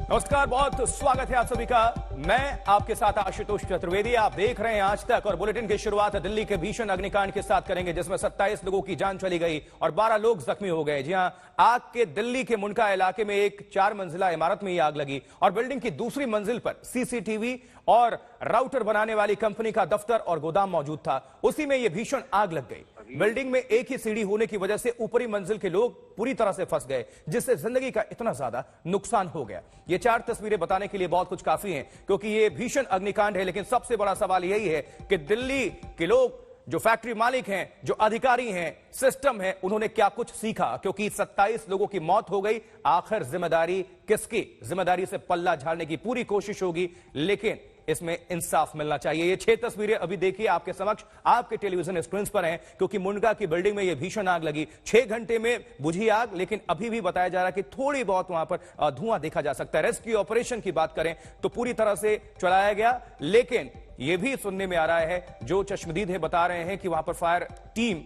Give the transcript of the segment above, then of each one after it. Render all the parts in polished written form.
नमस्कार, बहुत स्वागत है आप सभी का। मैं आपके साथ आशुतोष चतुर्वेदी। आप देख रहे हैं आज तक और बुलेटिन की शुरुआत दिल्ली के भीषण अग्निकांड के साथ करेंगे, जिसमें 27 लोगों की जान चली गई और 12 लोग जख्मी हो गए। जी हां, आग के दिल्ली के मुंडका इलाके में एक 4 मंजिला इमारत में आग लगी और बिल्डिंग की दूसरी मंजिल पर सीसीटीवी और राउटर बनाने वाली कंपनी का दफ्तर और गोदाम मौजूद था। उसी में यह भीषण आग लग गई। बिल्डिंग में एक ही सीढ़ी होने की वजह से ऊपरी मंजिल के लोग पूरी तरह से फंस गए, जिससे जिंदगी का इतना ज्यादा नुकसान हो गया। ये 4 तस्वीरें बताने के लिए बहुत कुछ काफी हैं, क्योंकि ये भीषण अग्निकांड है। लेकिन सबसे बड़ा सवाल यही है कि दिल्ली के लोग, जो फैक्ट्री मालिक हैं, जो अधिकारी हैं, सिस्टम है, उन्होंने क्या कुछ सीखा? क्योंकि 27 लोगों की मौत हो गई। आखिर जिम्मेदारी किसकी? जिम्मेदारी से पल्ला झाड़ने की पूरी कोशिश होगी, लेकिन इसमें इंसाफ मिलना चाहिए। ये 6 तस्वीरें अभी देखिए आपके समक्ष, आपके टेलीविजन स्क्रीन पर हैं, क्योंकि मुंडका की बिल्डिंग में यह भीषण आग लगी। 6 घंटे में बुझी आग, लेकिन अभी भी बताया जा रहा है कि थोड़ी बहुत वहां पर धुआं देखा जा सकता है। रेस्क्यू ऑपरेशन की बात करें तो पूरी तरह से चलाया गया, लेकिन यह भी सुनने में आ रहा है, जो चश्मदीद है बता रहे हैं कि वहां पर फायर टीम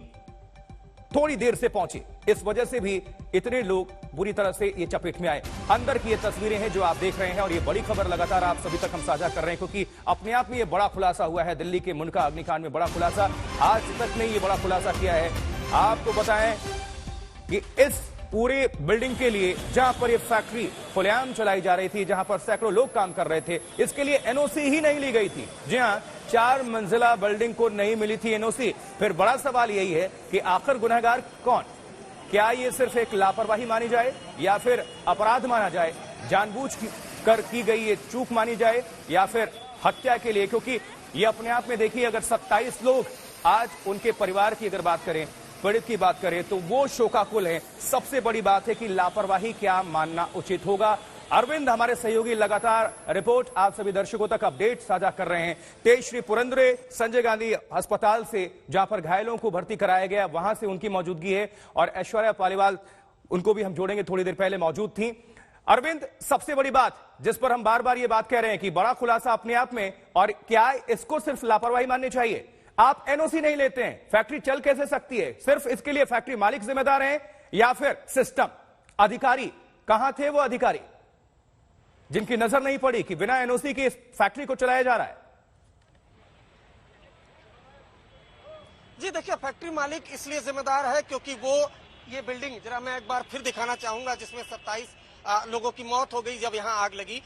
थोड़ी देर से पहुंची, इस वजह से भी इतने लोग बुरी तरह से ये चपेट में आए। अंदर की ये तस्वीरें हैं जो आप देख रहे हैं, और ये बड़ी खबर लगातार आप सभी तक हम साझा कर रहे हैं, क्योंकि अपने आप में ये बड़ा खुलासा हुआ है। दिल्ली के मुंडका अग्निकांड में बड़ा खुलासा, आज तक ने ये बड़ा खुलासा किया है। आपको बताएं कि इस पूरे बिल्डिंग के लिए, जहां पर ये फैक्ट्री खुलेआम चलाई जा रही थी, जहां पर सैकड़ों लोग काम कर रहे थे, इसके लिए एनओसी ही नहीं ली गई थी। जी हां, 4 मंजिला बिल्डिंग को नहीं मिली थी एनओसी। फिर बड़ा सवाल यही है कि आखिर गुनहगार कौन? क्या ये सिर्फ एक लापरवाही मानी जाए, या फिर अपराध माना जाए, जानबूझ कर की गई ये चूक मानी जाए, या फिर हत्या के लिए? क्योंकि ये अपने आप में देखिए, अगर 27 लोग, आज उनके परिवार की अगर बात करें, पीड़ित की बात करें, तो वो शोकाकुल है। सबसे बड़ी बात है कि लापरवाही क्या मानना उचित होगा। अरविंद, हमारे सहयोगी, लगातार रिपोर्ट आप सभी दर्शकों तक अपडेट साझा कर रहे हैं। तेजश्री पुरंदरे संजय गांधी अस्पताल से, जहां पर घायलों को भर्ती कराया गया, वहां से उनकी मौजूदगी है, और ऐश्वर्या पालीवाल, उनको भी हम जोड़ेंगे, थोड़ी देर पहले मौजूद थी। अरविंद, सबसे बड़ी बात जिस पर हम बार बार ये बात कह रहे हैं कि बड़ा खुलासा अपने आप में, और क्या इसको सिर्फ लापरवाही माननी चाहिए? आप एनओसी नहीं लेते हैं, फैक्ट्री चल कैसे सकती है? सिर्फ इसके लिए फैक्ट्री मालिक जिम्मेदार हैं, या फिर सिस्टम? अधिकारी कहां थे? वो अधिकारी जिनकी नजर नहीं पड़ी कि बिना एनओसी के इस फैक्ट्री को चलाया जा रहा है। जी देखिए, फैक्ट्री मालिक इसलिए जिम्मेदार है क्योंकि वो ये बिल्डिंग, जरा मैं एक बार फिर दिखाना चाहूंगा, जिसमें 27 लोगों की मौत हो गई जब यहाँ आग लगी।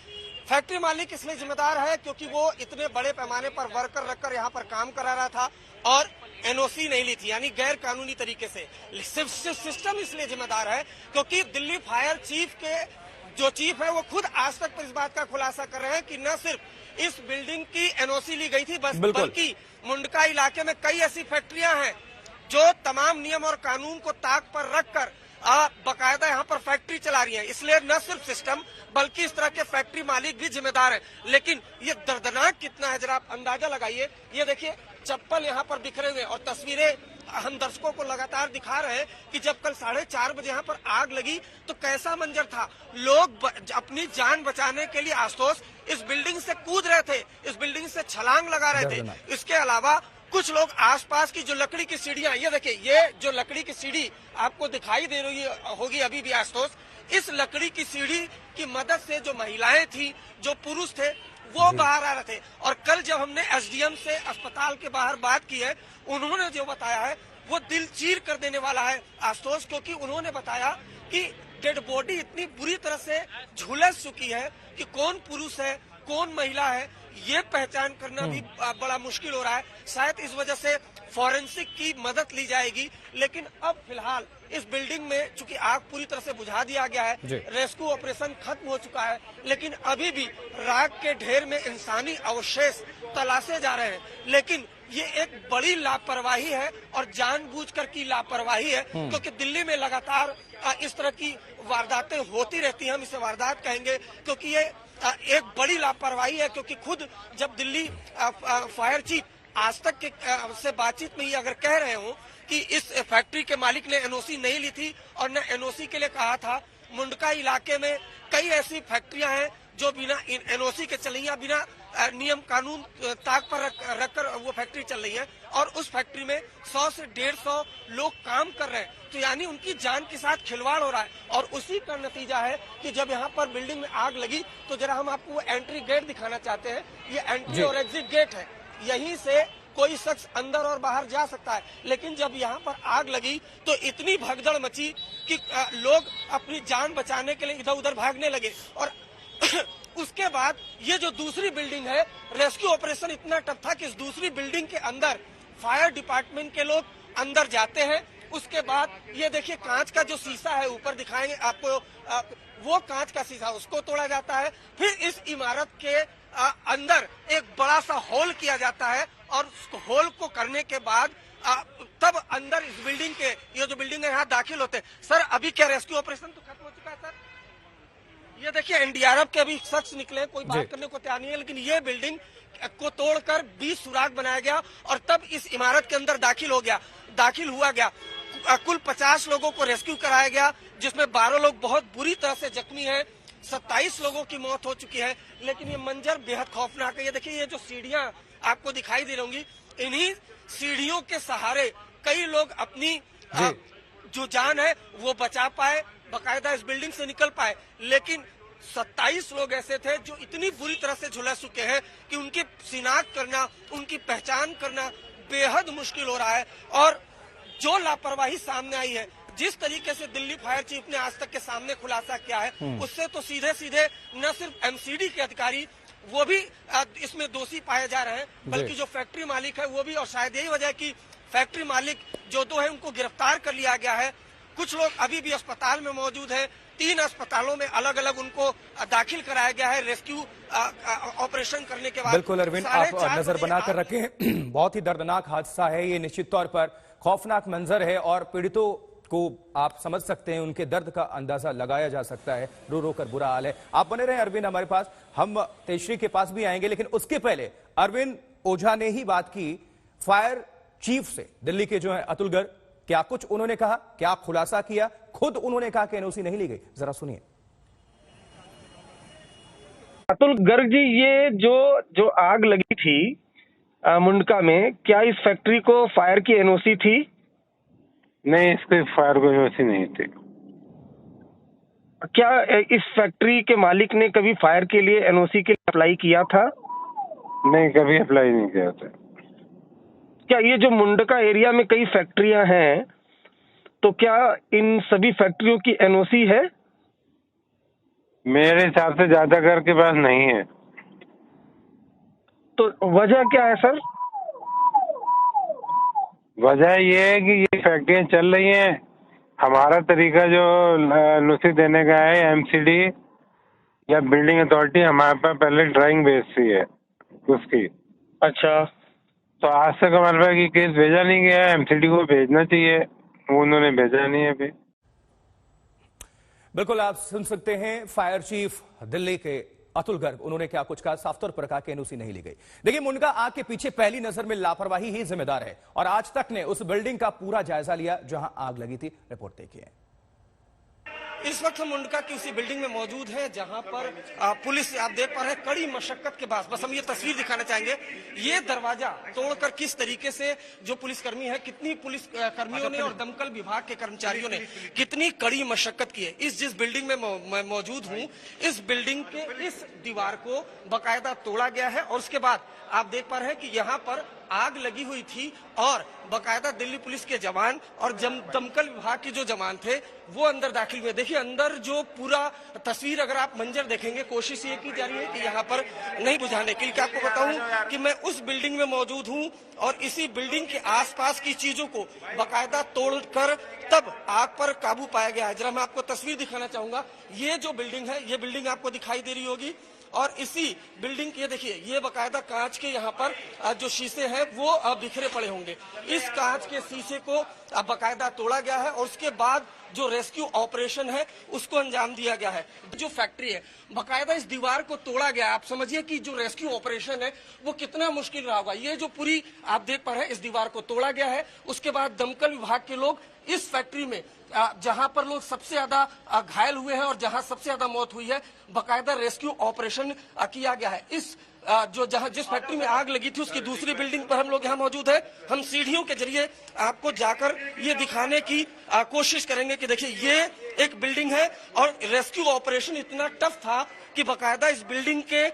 फैक्ट्री मालिक इसलिए जिम्मेदार है क्योंकि वो इतने बड़े पैमाने पर वर्कर रखकर यहाँ पर काम करा रहा था और एनओसी नहीं ली थी, यानी गैर कानूनी तरीके से। सिस्टम इसलिए जिम्मेदार है क्योंकि दिल्ली फायर चीफ के जो चीफ है, वो खुद आज तक पर इस बात का खुलासा कर रहे हैं कि न सिर्फ इस बिल्डिंग की एनओसी ली गई थी, बल्कि मुंडका इलाके में कई ऐसी फैक्ट्रियां हैं जो तमाम नियम और कानून को ताक पर रखकर बकायदा यहाँ पर फैक्ट्री चला रही है। इसलिए न सिर्फ सिस्टम बल्कि इस तरह के फैक्ट्री मालिक भी जिम्मेदार है। लेकिन ये दर्दनाक कितना है, जरा आप अंदाजा लगाइए। ये देखिए, चप्पल यहाँ पर बिखरे हुए, और तस्वीरें हम दर्शकों को लगातार दिखा रहे हैं कि जब कल 4:30 बजे यहाँ पर आग लगी तो कैसा मंजर था। लोग अपनी जान बचाने के लिए आशुतोष इस बिल्डिंग से कूद रहे थे, इस बिल्डिंग से छलांग लगा रहे थे। इसके अलावा कुछ लोग आसपास की जो लकड़ी की सीढ़ियां, ये देखिए, ये जो लकड़ी की सीढ़ी आपको दिखाई दे रही होगी अभी भी आशुतोष, इस लकड़ी की सीढ़ी की मदद से जो महिलाएं थी, जो पुरुष थे, वो बाहर आ रहे थे। और कल जब हमने एसडीएम से अस्पताल के बाहर बात की है, उन्होंने जो बताया है वो दिल चीर कर देने वाला है आशुतोष, क्योंकि उन्होंने बताया कि डेड बॉडी इतनी बुरी तरह से झुलस चुकी है कि कौन पुरुष है कौन महिला है ये पहचान करना भी बड़ा मुश्किल हो रहा है। शायद इस वजह से फॉरेंसिक की मदद ली जाएगी। लेकिन अब फिलहाल इस बिल्डिंग में चूंकि आग पूरी तरह से बुझा दिया गया है, रेस्क्यू ऑपरेशन खत्म हो चुका है, लेकिन अभी भी राख के ढेर में इंसानी अवशेष तलाशे जा रहे हैं। लेकिन ये एक बड़ी लापरवाही है और जानबूझकर की लापरवाही है, क्योंकि दिल्ली में लगातार इस तरह की वारदातें होती रहती हैं। हम इसे वारदात कहेंगे क्योंकि ये एक बड़ी लापरवाही है। क्योंकि खुद जब दिल्ली फायर चीफ आज तक के से बातचीत में ही अगर कह रहे हो कि इस फैक्ट्री के मालिक ने एनओसी नहीं ली थी और न एनओसी के लिए कहा था, मुंडका इलाके में कई ऐसी फैक्ट्रियां हैं जो बिना एनओसी के चल रही हैं, बिना नियम कानून ताक पर रखकर वो फैक्ट्री चल रही है। और उस फैक्ट्री में 100 से 150 लोग काम कर रहे हैं। तो यानी उनकी जान के साथ खिलवाड़ हो रहा है और उसी का नतीजा है कि जब यहाँ पर बिल्डिंग में आग लगी तो जरा हम आपको वो एंट्री गेट दिखाना चाहते हैं। ये एंट्री और एग्जिट गेट है, यहीं से कोई शख्स अंदर और बाहर जा सकता है। लेकिन जब यहाँ पर आग लगी तो इतनी भगदड़ मची कि लोग अपनी जान बचाने के लिए इधर उधर भागने लगे। और उसके बाद ये जो दूसरी बिल्डिंग है, रेस्क्यू ऑपरेशन इतना टफ था कि इस दूसरी बिल्डिंग के अंदर फायर डिपार्टमेंट के लोग अंदर जाते हैं। उसके बाद ये देखिए कांच का जो शीशा है, ऊपर दिखाएंगे आपको, वो कांच का शीशा उसको तोड़ा जाता है। फिर इस इमारत के अंदर एक बड़ा सा हॉल किया जाता है और उस हॉल को करने के बाद तब अंदर इस बिल्डिंग के, ये जो बिल्डिंग है, यहाँ दाखिल होते हैं। सर अभी क्या रेस्क्यू ऑपरेशन तो खत्म हो चुका है सर? ये देखिए एनडीआरएफ के अभी शख्स निकले, कोई बात करने को तैयार नहीं है, लेकिन ये बिल्डिंग को तोड़कर 20 सुराग बनाया गया और तब इस इमारत के अंदर दाखिल हुआ गया। कुल 50 लोगों को रेस्क्यू कराया गया, जिसमें 12 लोग बहुत बुरी तरह से जख्मी हैं, 27 लोगों की मौत हो चुकी है। लेकिन ये मंजर बेहद खौफनाक है। ये देखिए, ये जो सीढ़ियां आपको दिखाई दे रही होंगी, इन्हीं सीढ़ियों के सहारे कई लोग अपनी जो जान है वो बचा पाए, बकायदा इस बिल्डिंग से निकल पाए। लेकिन 27 लोग ऐसे थे जो इतनी बुरी तरह से झुलस चुके हैं कि उनकी शिनाख्त करना, उनकी पहचान करना बेहद मुश्किल हो रहा है। और जो लापरवाही सामने आई है, जिस तरीके से दिल्ली फायर चीफ ने आज तक के सामने खुलासा किया है, उससे तो सीधे सीधे न सिर्फ एमसीडी के अधिकारी वो भी इसमें दोषी पाए जा रहे हैं, बल्कि जो फैक्ट्री मालिक है वो भी। और शायद यही वजह है कि फैक्ट्री मालिक जो दो है उनको गिरफ्तार कर लिया गया है। कुछ लोग अभी भी अस्पताल में मौजूद हैं, 3 अस्पतालों में अलग अलग उनको दाखिल कराया गया है रेस्क्यू ऑपरेशन करने के बाद। बिल्कुल अरविंद, आप नजर बनाकर रखें। बहुत ही दर्दनाक हादसा है ये, निश्चित तौर पर खौफनाक मंजर है और पीड़ितों को आप समझ सकते हैं, उनके दर्द का अंदाजा लगाया जा सकता है। रो रो कर बुरा हाल है। आप बने रहे अरविंद हमारे पास, हम तेजश्री के पास भी आएंगे, लेकिन उसके पहले अरविंद ओझा ने ही बात की फायर चीफ से, दिल्ली के जो है अतुल गर्ग। क्या कुछ उन्होंने कहा, क्या खुलासा किया? खुद उन्होंने कहा कि एनओसी नहीं ली गई, जरा सुनिए। अतुल गर्ग जी, ये जो आग लगी थी मुंडका में, क्या इस फैक्ट्री को फायर की एनओसी थी? नहीं, इसके फायर को एनओसी नहीं थी। क्या इस फैक्ट्री के मालिक ने कभी फायर के लिए एनओसी के लिए अप्लाई किया था? नहीं, कभी अप्लाई नहीं किया था। क्या ये जो मुंडका एरिया में कई फैक्ट्रियां हैं, तो क्या इन सभी फैक्ट्रियों की एनओसी है? मेरे हिसाब से ज्यादातर के पास नहीं है। तो वजह क्या है सर? वजह ये है कि ये फैक्ट्रियां चल रही हैं, हमारा तरीका जो एनओसी देने का है, एमसीडी या बिल्डिंग अथॉरिटी हमारे पास पहले ड्राइंग भेजती है उसकी। अच्छा, तो आज तक हमारे पास ये केस भेजा नहीं गया है। एमसीडी को भेजना चाहिए, उन्होंने भेजा नहीं है अभी। बिल्कुल, आप सुन सकते हैं फायर चीफ दिल्ली के अतुल गर्ग, उन्होंने क्या कुछ कहा, साफ तौर पर कहा कि एनओसी नहीं ली गई। देखिए, मुंडका आग के पीछे पहली नजर में लापरवाही ही जिम्मेदार है और आज तक ने उस बिल्डिंग का पूरा जायजा लिया जहां आग लगी थी। रिपोर्ट देखिए। इस वक्त हम मुंडका की उसी बिल्डिंग में मौजूद है जहां पर पुलिस, आप देख पा रहे हैं, कड़ी मशक्कत के बाद, बस हम ये तस्वीर दिखाना चाहेंगे, ये दरवाजा तोड़कर किस तरीके से जो पुलिसकर्मी है, कितनी पुलिस कर्मियों ने और दमकल विभाग के कर्मचारियों ने कितनी कड़ी मशक्कत की है। इस जिस बिल्डिंग में मैं मौजूद हूं, इस बिल्डिंग के इस दीवार को बकायदा तोड़ा गया है और उसके बाद आप देख पा रहे हैं कि यहाँ पर आग लगी हुई थी और बकायदा दिल्ली पुलिस के जवान और दमकल विभाग के जो जवान थे वो अंदर दाखिल हुए। देखिए, अंदर जो पूरा तस्वीर अगर आप मंजर देखेंगे, कोशिश ये की जा रही है कि यहाँ पर नहीं बुझाने के लिए। आपको बताऊं कि मैं उस बिल्डिंग में मौजूद हूँ और इसी बिल्डिंग के आसपास की चीजों को बकायदा तोड़कर तब आग पर काबू पाया गया है। जरा मैं आपको तस्वीर दिखाना चाहूंगा। ये जो बिल्डिंग है, ये बिल्डिंग आपको दिखाई दे रही होगी और इसी बिल्डिंग के देखिए, ये बकायदा कांच के यहाँ पर जो शीशे हैं वो बिखरे पड़े होंगे। इस कांच के शीशे को बकायदा तोड़ा गया है और उसके बाद जो रेस्क्यू ऑपरेशन है उसको अंजाम दिया गया है। जो फैक्ट्री है, बकायदा इस दीवार को तोड़ा गया। आप समझिए कि जो रेस्क्यू ऑपरेशन है वो कितना मुश्किल रहा होगा। ये जो पूरी आप देख पा रहे हैं, इस दीवार को तोड़ा गया है। उसके बाद दमकल विभाग के लोग इस फैक्ट्री में, जहां पर लोग सबसे ज्यादा घायल हुए हैं और जहां सबसे ज्यादा मौत हुई है, बाकायदा रेस्क्यू ऑपरेशन किया गया है। इस जिस फैक्ट्री में आग लगी थी उसकी दूसरी बिल्डिंग पर हम लोग यहाँ मौजूद है। हम सीढ़ियों के जरिए आपको जाकर ये दिखाने की कोशिश करेंगे कि देखिए ये एक बिल्डिंग है और रेस्क्यू ऑपरेशन इतना टफ था कि बाकायदा इस बिल्डिंग के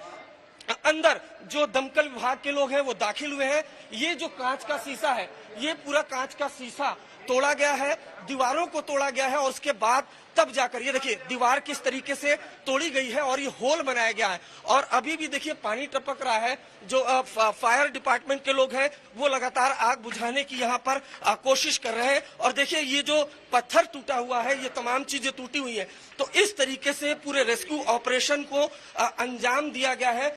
अंदर जो दमकल विभाग के लोग हैं वो दाखिल हुए हैं। ये जो कांच का शीशा है, ये पूरा कांच का शीशा तोड़ा गया है, दीवारों को तोड़ा गया है और उसके बाद तब जाकर ये देखिए दीवार किस तरीके से तोड़ी गई है और ये होल बनाया गया है। और अभी भी देखिए पानी टपक रहा है। जो फायर डिपार्टमेंट के लोग हैं वो लगातार आग बुझाने की यहाँ पर कोशिश कर रहे हैं। और देखिए ये जो पत्थर टूटा हुआ है, ये तमाम चीजें टूटी हुई है। तो इस तरीके से पूरे रेस्क्यू ऑपरेशन को अंजाम दिया गया है।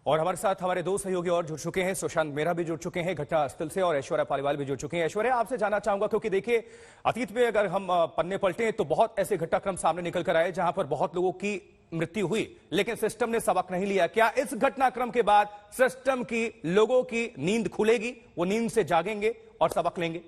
और हमारे साथ हमारे दो सहयोगी और जुड़ चुके हैं। सुशांत मेहरा भी जुड़ चुके हैं घटनास्थल से और ऐश्वर्या पालीवाल भी जुड़ चुके हैं। ऐश्वर्या, आपसे जानना चाहूंगा क्योंकि देखिए अतीत में अगर हम पन्ने पलटे तो बहुत ऐसे घटनाक्रम सामने निकल कर आए जहां पर बहुत लोगों की मृत्यु हुई, लेकिन सिस्टम ने सबक नहीं लिया। क्या इस घटनाक्रम के बाद सिस्टम की लोगों की नींद खुलेगी, वो नींद से जागेंगे और सबक लेंगे?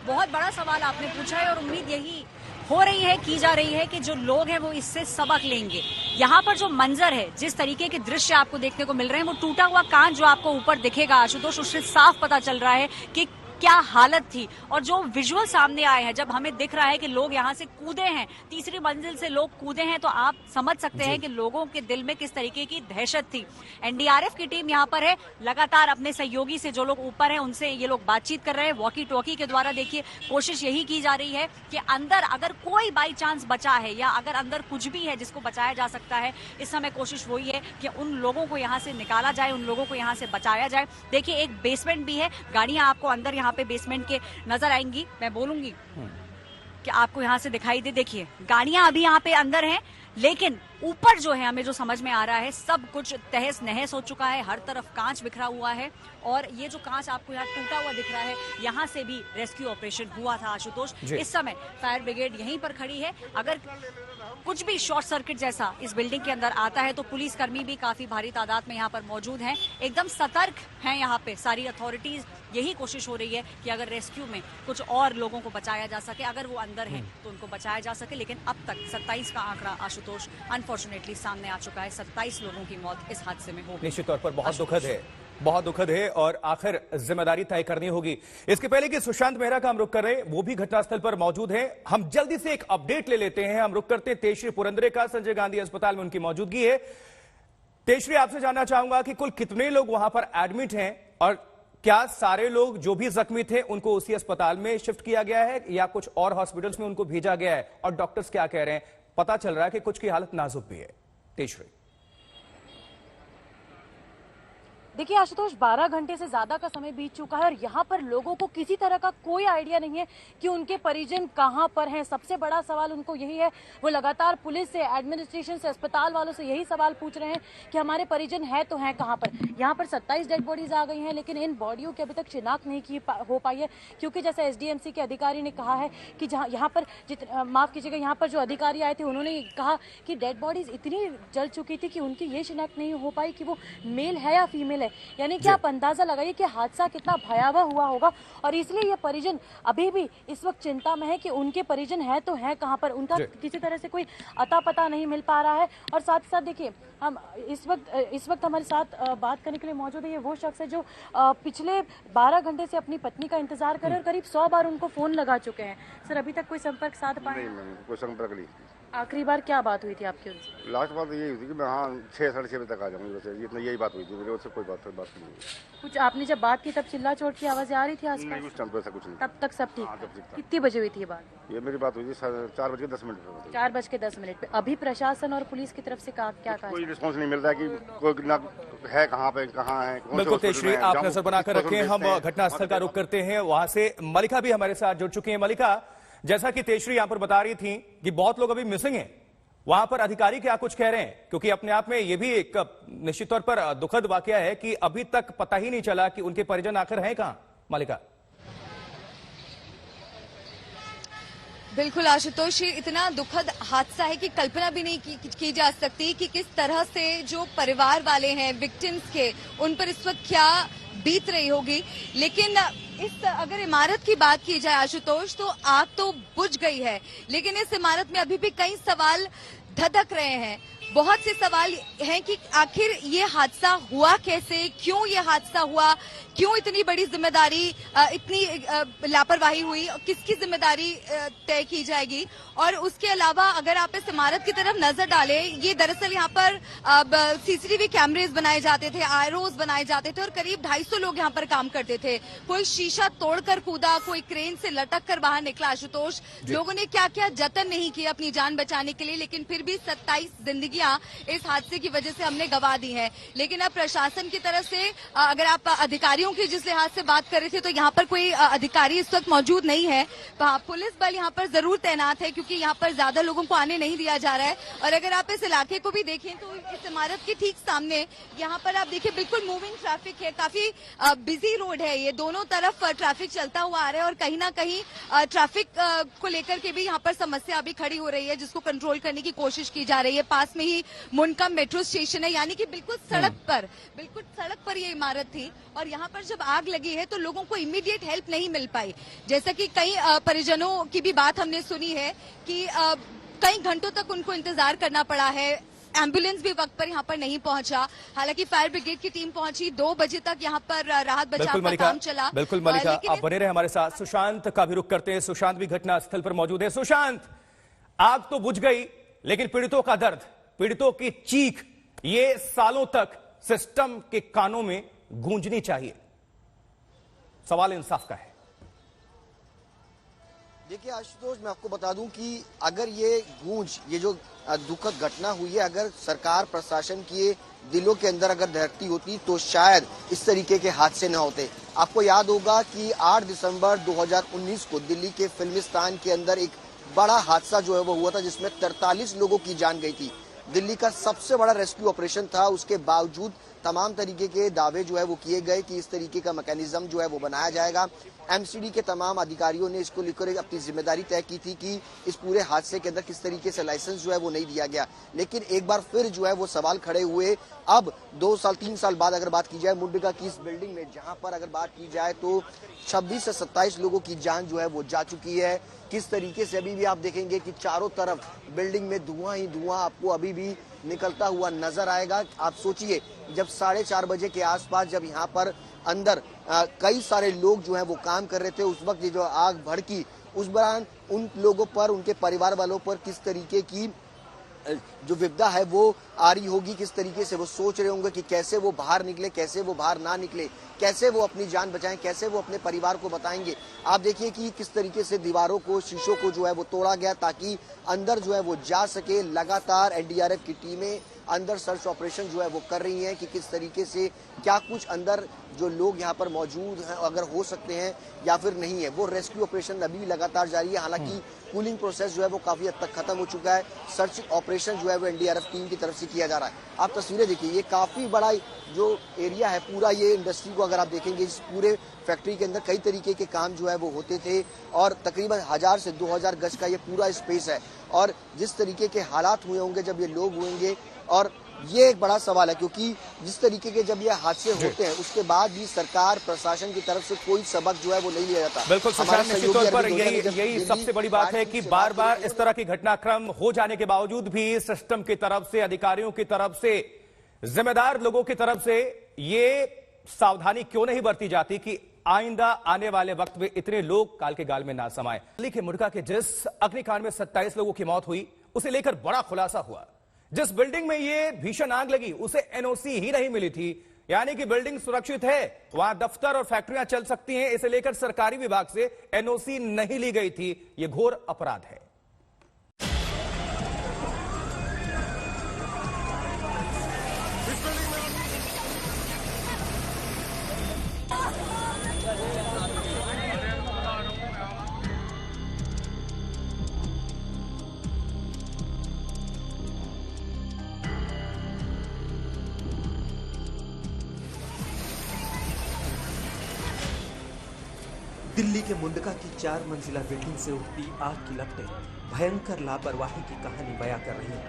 बहुत बड़ा सवाल आपने पूछा है और उम्मीद यही हो रही है, की जा रही है कि जो लोग हैं वो इससे सबक लेंगे। यहाँ पर जो मंजर है, जिस तरीके के दृश्य आपको देखने को मिल रहे हैं, वो टूटा हुआ कांच जो आपको ऊपर दिखेगा आशुतोष, उससे साफ पता चल रहा है कि क्या हालत थी। और जो विजुअल सामने आए हैं, जब हमें दिख रहा है कि लोग यहाँ से कूदे हैं, तीसरी मंजिल से लोग कूदे हैं, तो आप समझ सकते हैं कि लोगों के दिल में किस तरीके की दहशत थी। एनडीआरएफ की टीम यहाँ पर है, लगातार अपने सहयोगी से जो लोग ऊपर हैं उनसे ये लोग बातचीत कर रहे हैं। वॉकी टॉकी के द्वारा देखिए कोशिश यही की जा रही है कि अंदर अगर कोई बाई चांस बचा है या अगर अंदर कुछ भी है जिसको बचाया जा सकता है, इस समय कोशिश वही है कि उन लोगों को यहाँ से निकाला जाए, उन लोगों को यहाँ से बचाया जाए। देखिए एक बेसमेंट भी है, गाड़ियां आपको अंदर यहाँ पे बेसमेंट के नजर आएंगी। मैं बोलूंगी कि आपको यहां से दिखाई दे, देखिए गाड़ियां अभी यहाँ पे अंदर हैं, लेकिन ऊपर जो है हमें जो समझ में आ रहा है सब कुछ तहस नहस हो चुका है। हर तरफ कांच बिखरा हुआ है और ये जो कांच आपको यहाँ टूटा हुआ दिख रहा है, यहाँ से भी रेस्क्यू ऑपरेशन हुआ था आशुतोष। इस समय फायर ब्रिगेड यहीं पर खड़ी है। अगर कुछ भी शॉर्ट सर्किट जैसा इस बिल्डिंग के अंदर आता है तो पुलिसकर्मी भी काफी भारी तादाद में यहाँ पर मौजूद हैं, एकदम सतर्क हैं यहाँ पे सारी अथॉरिटीज। यही कोशिश हो रही है कि अगर रेस्क्यू में कुछ और लोगों को बचाया जा सके, अगर वो अंदर हैं तो उनको बचाया जा सके। लेकिन अब तक 27 का आंकड़ा आशुतोष अनफॉर्चुनेटली सामने आ चुका है। 27 लोगों की मौत इस हादसे में हो गई। निश्चित तौर पर बहुत दुखद है, बहुत दुखद है और आखिर जिम्मेदारी तय करनी होगी। इसके पहले कि सुशांत मेहरा का हम रुख कर रहे हैं, वो भी घटनास्थल पर मौजूद हैं, हम जल्दी से एक अपडेट ले लेते हैं। हम रुख करते हैं तेजश्री पुरंदरे का, संजय गांधी अस्पताल में उनकी मौजूदगी है। तेजश्री, आपसे जानना चाहूंगा कि कुल कितने लोग वहां पर एडमिट हैं और क्या सारे लोग जो भी जख्मी थे उनको उसी अस्पताल में शिफ्ट किया गया है या कुछ और हॉस्पिटल्स में उनको भेजा गया है? और डॉक्टर्स क्या कह रहे हैं? पता चल रहा है कि कुछ की हालत नाजुक भी है। तेजश्री, देखिए आशुतोष, 12 घंटे से ज्यादा का समय बीत चुका है और यहाँ पर लोगों को किसी तरह का कोई आइडिया नहीं है कि उनके परिजन कहाँ पर हैं। सबसे बड़ा सवाल उनको यही है, वो लगातार पुलिस से, एडमिनिस्ट्रेशन से, अस्पताल वालों से यही सवाल पूछ रहे हैं कि हमारे परिजन है तो हैं कहाँ पर। यहाँ पर 27 डेड बॉडीज आ गई हैं, लेकिन इन बॉडियों की अभी तक शिनाख्त नहीं हो पाई है, क्योंकि जैसे एसडीएमसी के अधिकारी ने कहा है कि जहाँ यहाँ पर माफ कीजिएगा, यहाँ पर जो अधिकारी आए थे उन्होंने कहा कि डेड बॉडीज इतनी जल चुकी थी कि उनकी ये शिनाख्त नहीं हो पाई कि वो मेल है या फीमेल है। यानी कि आप अंदाजा लगाइए कि हादसा कितना भयावह हुआ होगा। और इसलिए ये परिजन अभी भी इस वक्त चिंता में है कि उनके परिजन है तो है कहां पर, उनका किसी तरह से कोई अता पता नहीं मिल पा रहा है। और साथ ही साथ देखिए, हम इस वक्त हमारे साथ बात करने के लिए मौजूद है ये वो शख्स है जो पिछले 12 घंटे से अपनी पत्नी का इंतजार कर रहे हैं और करीब 100 बार उनको फोन लगा चुके हैं। सर, अभी तक कोई संपर्क साध पाए? नहीं, कोई संपर्क नहीं। आखिरी बार क्या बात हुई थी आपकी उनसे? लास्ट बात यही हुई थी कि मैं 6 साढ़े 6 बजे तक आ जाऊंगी, बस इतना यही बात हुई थी मेरे। उससे कोई बात नहीं हुई। कुछ आपने जब बात की तब चिल्ला चोट की आवाजें आ रही थी आसपास? नहीं, उस टाइम पे ऐसा कुछ नहीं। तब तक सब ठीक हाँ, था? तब ठीक था। कितनी बजे हुई थी ये बात? ये मेरी बात हुई थी 4:10 पे। 4:10 पे। अभी प्रशासन और पुलिस की तरफ से क्या कहा? कोई रिस्पॉन्स नहीं मिल रहा है कि कोई ना है कहाँ पे, कहाँ है। बिल्कुल तेजश्री, आप नजर बनाकर रखें, हम घटनास्थल का रुख करते हैं। वहां से मलिका भी हमारे साथ जुड़ चुकी है। मलिका, जैसा कि तेजश्री यहां पर बता रही थी कि बहुत लोग अभी मिसिंग हैं, वहां पर अधिकारी क्या कुछ कह रहे हैं? क्योंकि अपने आप में यह भी एक निश्चित तौर पर दुखद वाकया है कि अभी तक पता ही नहीं चला कि उनके परिजन आखिर हैं कहां। मलिका, बिल्कुल आशुतोष, ये इतना दुखद हादसा है कि कल्पना भी नहीं की जा सकती कि किस तरह से जो परिवार वाले हैं विक्टिम्स के, उन पर इस वक्त क्या बीत रही होगी। लेकिन इस अगर इमारत की बात की जाए आशुतोष, तो आग तो बुझ गई है, लेकिन इस इमारत में अभी भी कई सवाल धधक रहे हैं। बहुत से सवाल हैं कि आखिर ये हादसा हुआ कैसे, क्यों ये हादसा हुआ, क्यों इतनी बड़ी जिम्मेदारी, इतनी लापरवाही हुई, किसकी जिम्मेदारी तय की जाएगी। और उसके अलावा अगर आप इस इमारत की तरफ नजर डालें, ये दरअसल यहाँ पर सीसीटीवी कैमरेज बनाए जाते थे, आरओज बनाए जाते थे और करीब 250 लोग यहाँ पर काम करते थे। कोई शीशा तोड़कर कूदा, कोई क्रेन से लटक कर बाहर निकला। आशुतोष, लोगों ने क्या क्या जतन नहीं किया अपनी जान बचाने के लिए, लेकिन फिर भी 27 जिंदगियां इस हादसे की वजह से हमने गंवा दी हैं। लेकिन अब प्रशासन की तरफ से अगर आप अधिकारियों की जिस लिहाज से बात कर रहे थे, तो यहाँ पर कोई अधिकारी इस वक्त मौजूद नहीं है। पुलिस बल यहाँ पर जरूर तैनात है, क्योंकि यहाँ पर ज्यादा लोगों को आने नहीं दिया जा रहा है। और अगर आप इस इलाके को भी देखें तो इस इमारत के ठीक सामने यहाँ पर आप देखिए बिल्कुल मूविंग ट्रैफिक है, काफी बिजी रोड है, ये दोनों तरफ ट्रैफिक चलता हुआ आ रहा है। और कहीं ना कहीं ट्रैफिक को लेकर के भी यहाँ पर समस्या अभी खड़ी हो रही है, जिसको कंट्रोल करने की कोशिश की जा रही है। पास में ही मुंडका मेट्रो स्टेशन है, यानी कि बिल्कुल सड़क पर ये इमारत थी। और यहाँ पर जब आग लगी है तो लोगों को इमीडिएट हेल्प नहीं मिल पाई, जैसा कि कई परिजनों की भी बात हमने सुनी है कि कई घंटों तक उनको इंतजार करना पड़ा है। एम्बुलेंस भी वक्त पर यहाँ पर नहीं पहुंचा। हालांकि फायर ब्रिगेड की टीम पहुंची, 2 बजे तक यहाँ पर राहत बचाव का काम चला। बिल्कुल मलिका, आप बने रहे हमारे साथ। सुशांत का भी रुख करते हैं, सुशांत भी घटना स्थल पर मौजूद है। सुशांत, आग तो बुझ गई, लेकिन पीड़ितों का दर्द, पीड़ितों की चीख, ये सालों तक सिस्टम के कानों में गूंजनी चाहिए। सवाल इंसाफ का है। देखिए आशुतोष, मैं आपको बता दूं कि अगर ये जो दुखद घटना हुई है, अगर सरकार प्रशासन के दिलों के अंदर अगर धरती होती तो शायद इस तरीके के हादसे न होते। आपको याद होगा कि 8 दिसंबर 2019 को दिल्ली के फिल्मिस्तान के अंदर एक बड़ा हादसा जो है वो हुआ था, जिसमें 43 लोगों की जान गई थी। दिल्ली का सबसे बड़ा रेस्क्यू ऑपरेशन था, उसके बावजूद तमाम तरीके के दावे जो है वो किए गए कि इस तरीके का मैकेनिज्म जो है वो बनाया जाएगा। एमसीडी के तमाम अधिकारियों ने इसको लेकर अपनी जिम्मेदारी तय की थी कि इस पूरे हादसे के अंदर किस तरीके से लाइसेंस जो है वो नहीं दिया गया। लेकिन एक बार फिर जो है वो सवाल खड़े हुए। अब 2 साल 3 साल बाद अगर बात की जाए मुंडका की इस बिल्डिंग में, जहां पर अगर बात की जाए तो 26 से 27 लोगों की जान जो है वो जा चुकी है। किस तरीके से अभी भी आप देखेंगे कि चारों तरफ बिल्डिंग में धुआं ही धुआं आपको अभी भी निकलता हुआ नजर आएगा। आप सोचिए, जब 4:30 बजे के आसपास जब यहाँ पर अंदर कई सारे लोग जो हैं वो काम कर रहे थे, उस वक्त ये जो आग भड़की, उस दौरान उन लोगों पर, उनके परिवार वालों पर किस तरीके की जो विपदा है वो आ रही होगी, किस तरीके से वो सोच रहे होंगे कि कैसे वो बाहर निकले, कैसे वो बाहर ना निकले, कैसे वो अपनी जान बचाएं, कैसे वो अपने परिवार को बताएंगे। आप देखिए कि किस तरीके से दीवारों को, शीशों को जो है वो तोड़ा गया ताकि अंदर जो है वो जा सके। लगातार एनडीआरएफ की टीमें अंदर सर्च ऑपरेशन जो है वो कर रही हैं कि किस तरीके से क्या कुछ अंदर जो लोग यहाँ पर मौजूद हैं अगर हो सकते हैं या फिर नहीं है। वो रेस्क्यू ऑपरेशन अभी भी लगातार जारी है। हालांकि कूलिंग प्रोसेस जो है वो काफी हद तक खत्म हो चुका है। सर्च ऑपरेशन जो है वो एनडीआरएफ टीम की तरफ से किया जा रहा है। आप तस्वीरें देखिए, ये काफी बड़ा जो एरिया है, पूरा ये इंडस्ट्री को अगर आप देखेंगे, इस पूरे फैक्ट्री के अंदर कई तरीके के काम जो है वो होते थे और तकरीबन 1000 से 2000 गज का ये पूरा स्पेस है। और जिस तरीके के हालात हुए होंगे जब ये लोग हुएंगे, और ये एक बड़ा सवाल है क्योंकि जिस तरीके के जब ये हादसे होते हैं उसके बाद भी सरकार प्रशासन की तरफ से कोई सबक जो है वो नहीं लिया जाता। बिल्कुल सुशांत, निश्चित तौर पर यही सबसे बड़ी बात है कि बार बार इस तरह की घटनाक्रम हो जाने के बावजूद भी सिस्टम की तरफ से, अधिकारियों की तरफ से, जिम्मेदार लोगों की तरफ से ये सावधानी क्यों नहीं बरती जाती कि आइंदा आने वाले वक्त में इतने लोग काल के गाल में ना समाये। दिल्ली के मुंडका के जिस अग्निकांड में 27 लोगों की मौत हुई, उसे लेकर बड़ा खुलासा हुआ। जिस बिल्डिंग में ये भीषण आग लगी उसे एनओसी ही नहीं मिली थी, यानी कि बिल्डिंग सुरक्षित है, वहां दफ्तर और फैक्ट्रियां चल सकती हैं, इसे लेकर सरकारी विभाग से एनओसी नहीं ली गई थी। यह घोर अपराध है। दिल्ली के मुंडका की 4 मंजिला बिल्डिंग से उठती आग की लपटें भयंकर लापरवाही की कहानी बयां कर रही हैं।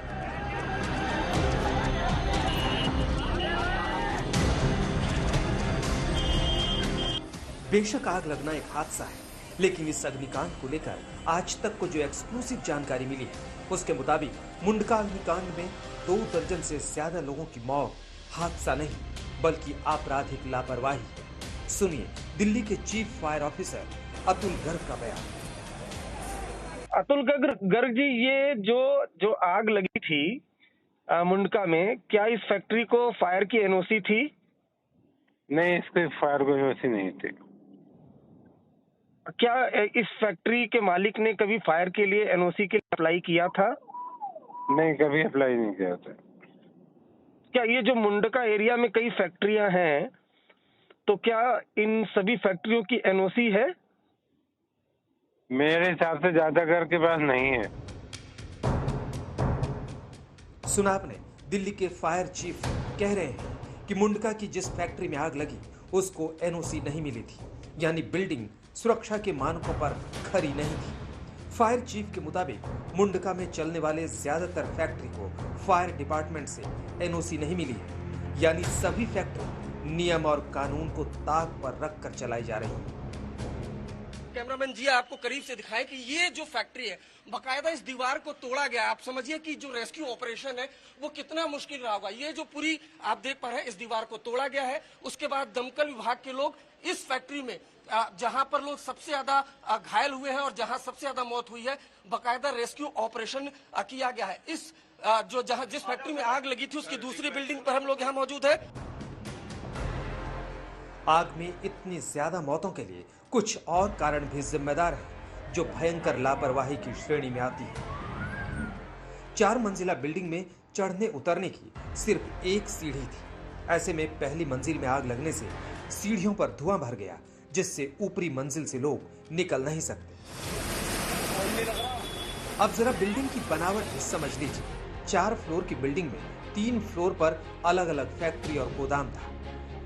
बेशक आग लगना एक हादसा है, लेकिन इस अग्निकांड को लेकर आज तक को जो एक्सक्लूसिव जानकारी मिली है, उसके मुताबिक मुंडका अग्निकांड में 2 दर्जन से ज्यादा लोगों की मौत हादसा नहीं बल्कि आपराधिक लापरवाही। सुनिए दिल्ली के chief fire officer Atul Garg का बयान। अतुल गर्ग जी, ये जो आग लगी थी मुंडका में, क्या इस फैक्ट्री को फायर की एनओसी थी? नहीं, इसके फायर को एनओसी नहीं थी। क्या इस फैक्ट्री के मालिक ने कभी फायर के लिए एनओसी के लिए अप्लाई किया था? नहीं, कभी अप्लाई नहीं किया था। क्या ये जो मुंडका एरिया में कई फैक्ट्रियां हैं, तो क्या इन सभी फैक्ट्रियों की एनओसी है? मेरे हिसाब से ज्यादातर के पास नहीं है। सुना आपने, दिल्ली के फायर चीफ कह रहे हैं कि मुंडका की जिस फैक्ट्री में आग लगी उसको एनओसी नहीं मिली थी, यानी बिल्डिंग सुरक्षा के मानकों पर खरी नहीं थी। फायर चीफ के मुताबिक मुंडका में चलने वाले ज्यादातर फैक्ट्री को फायर डिपार्टमेंट से एनओसी नहीं मिली है, यानी सभी फैक्ट्री नियम और कानून को ताक पर रखकर चलाई जा रही है। कैमरामैन जी आपको करीब से दिखाएं कि ये जो फैक्ट्री है बकायदा इस दीवार को तोड़ा गया। आप समझिए कि जो रेस्क्यू ऑपरेशन है वो कितना मुश्किल रहा होगा। ये जो पूरी आप देख पा रहे हैं, इस दीवार को तोड़ा गया है। उसके बाद दमकल विभाग के लोग इस फैक्ट्री में जहां पर लोग सबसे ज्यादा घायल हुए हैं और जहां सबसे ज्यादा मौत हुई है, बकायदा रेस्क्यू ऑपरेशन किया गया है। इस जिस फैक्ट्री में आग लगी थी उसकी दूसरी बिल्डिंग पर हम लोग यहाँ मौजूद है। आग में इतनी ज्यादा मौतों के लिए कुछ और कारण भी जिम्मेदार है, जो भयंकर लापरवाही की श्रेणी में आती है। 4 मंजिला बिल्डिंग में चढ़ने उतरने की सिर्फ एक सीढ़ी थी। ऐसे में पहली मंजिल में आग लगने से सीढ़ियों पर धुआं भर गया, जिससे ऊपरी मंजिल से लोग निकल नहीं सकते। अब जरा बिल्डिंग की बनावट भी समझ लीजिए। 4 फ्लोर की बिल्डिंग में 3 फ्लोर पर अलग अलग फैक्ट्री और गोदाम था।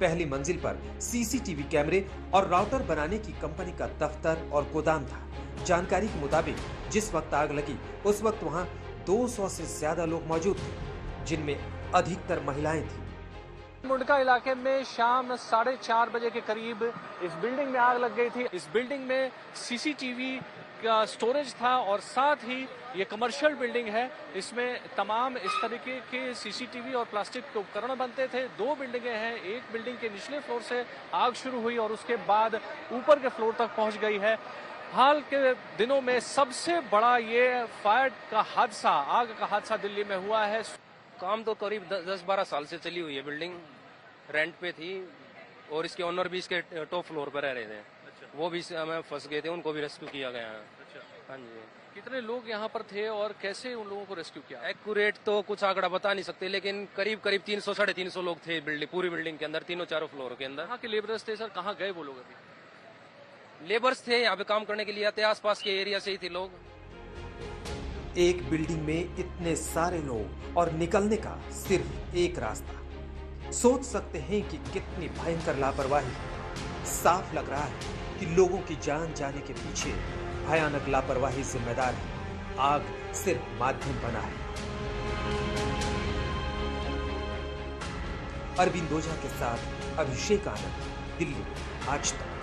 पहली मंजिल पर सीसीटीवी कैमरे और राउटर बनाने की कंपनी का दफ्तर और गोदाम था। जानकारी के मुताबिक जिस वक्त आग लगी उस वक्त वहां 200 से ज्यादा लोग मौजूद थे, जिनमें अधिकतर महिलाएं थीं। मुंडका इलाके में शाम 4:30 बजे के करीब इस बिल्डिंग में आग लग गई थी। इस बिल्डिंग में सीसीटीवी का स्टोरेज था और साथ ही ये कमर्शियल बिल्डिंग है। इसमें तमाम इस तरीके के सीसीटीवी और प्लास्टिक के उपकरण बनते थे। 2 बिल्डिंगें हैं। एक बिल्डिंग के निचले फ्लोर से आग शुरू हुई और उसके बाद ऊपर के फ्लोर तक पहुंच गई है। हाल के दिनों में सबसे बड़ा ये फायर का हादसा, आग का हादसा दिल्ली में हुआ है। काम तो करीब 10-12 साल से चली हुई है। बिल्डिंग रेंट पे थी और इसके ओनर भी इसके टॉप फ्लोर पर रह रहे थे। अच्छा। वो भी हमें फंस गए थे, उनको भी रेस्क्यू किया गया है। अच्छा। हाँ जी। कितने लोग यहाँ पर थे और कैसे उन लोगों को रेस्क्यू किया? एक्यूरेट तो कुछ आंकड़ा बता नहीं सकते, लेकिन करीब 300-350 लोग थे पूरी बिल्डिंग के अंदर, 3-4 फ्लोर के अंदर। कहाँ के लेबरर्स थे सर? कहाँ गए वो लोग? अभी लेबर्स थे, यहाँ पे काम करने के लिए आते, आसपास के एरिया से ही थे लोग। एक बिल्डिंग में इतने सारे लोग और निकलने का सिर्फ एक रास्ता। सोच सकते हैं कि कितनी भयंकर लापरवाही। साफ लग रहा है कि लोगों की जान जाने के पीछे भयानक लापरवाही जिम्मेदार है। आग सिर्फ माध्यम बना है। अरविंद ओझा के साथ अभिषेक आनंद, दिल्ली, आज तक।